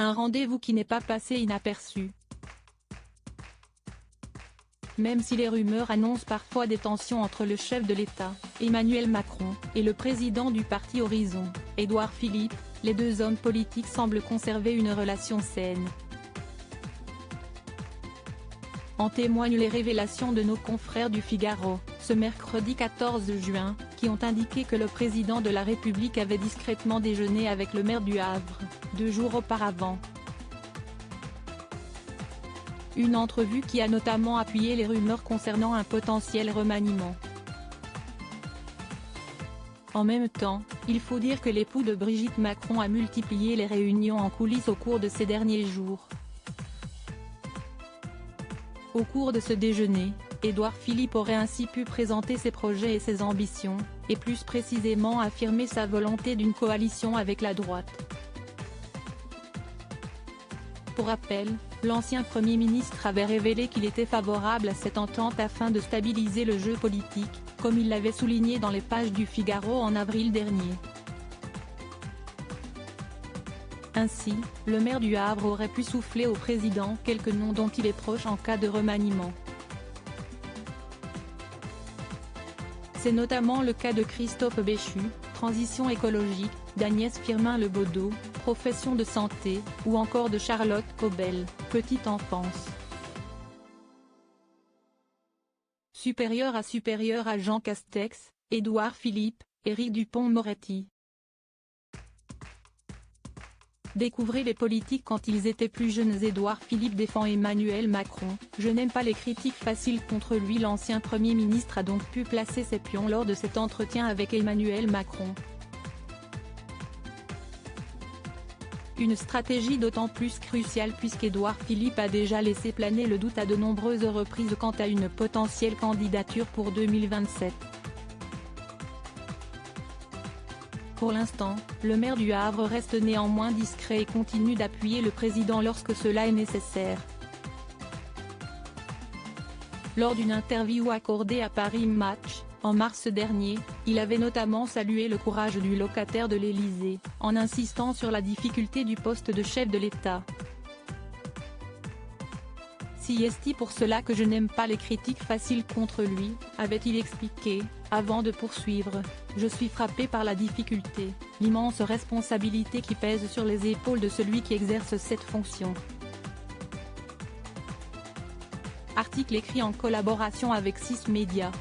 Un rendez-vous qui n'est pas passé inaperçu. Même si les rumeurs annoncent parfois des tensions entre le chef de l'État, Emmanuel Macron, et le président du parti Horizon, Édouard Philippe, les deux hommes politiques semblent conserver une relation saine. En témoignent les révélations de nos confrères du Figaro, ce mercredi 14 juin, qui ont indiqué que le président de la République avait discrètement déjeuné avec le maire du Havre, 2 jours auparavant. Une entrevue qui a notamment appuyé les rumeurs concernant un potentiel remaniement. En même temps, il faut dire que l'époux de Brigitte Macron a multiplié les réunions en coulisses au cours de ces derniers jours. Au cours de ce déjeuner, Édouard Philippe aurait ainsi pu présenter ses projets et ses ambitions, et plus précisément affirmer sa volonté d'une coalition avec la droite. Pour rappel, l'ancien Premier ministre avait révélé qu'il était favorable à cette entente afin de stabiliser le jeu politique, comme il l'avait souligné dans les pages du Figaro en avril dernier. Ainsi, le maire du Havre aurait pu souffler au président quelques noms dont il est proche en cas de remaniement. C'est notamment le cas de Christophe Béchu, transition écologique, d'Agnès Firmin-Lebaudot, profession de santé, ou encore de Charlotte Caubel, petite enfance. Supérieur à Jean Castex, Édouard Philippe, Éric Dupond-Moretti. Découvrez les politiques quand ils étaient plus jeunes. Édouard Philippe défend Emmanuel Macron. Je n'aime pas les critiques faciles contre lui. L'ancien Premier ministre a donc pu placer ses pions lors de cet entretien avec Emmanuel Macron. Une stratégie d'autant plus cruciale puisqu'Édouard Philippe a déjà laissé planer le doute à de nombreuses reprises quant à une potentielle candidature pour 2027. Pour l'instant, le maire du Havre reste néanmoins discret et continue d'appuyer le président lorsque cela est nécessaire. Lors d'une interview accordée à Paris Match, en mars dernier, il avait notamment salué le courage du locataire de l'Élysée, en insistant sur la difficulté du poste de chef de l'État. Si est pour cela que je n'aime pas les critiques faciles contre lui, avait-il expliqué, avant de poursuivre, je suis frappé par la difficulté, l'immense responsabilité qui pèse sur les épaules de celui qui exerce cette fonction. Article écrit en collaboration avec 6 médias.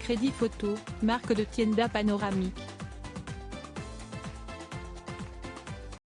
Crédit photo, marque de Tienda Panoramique.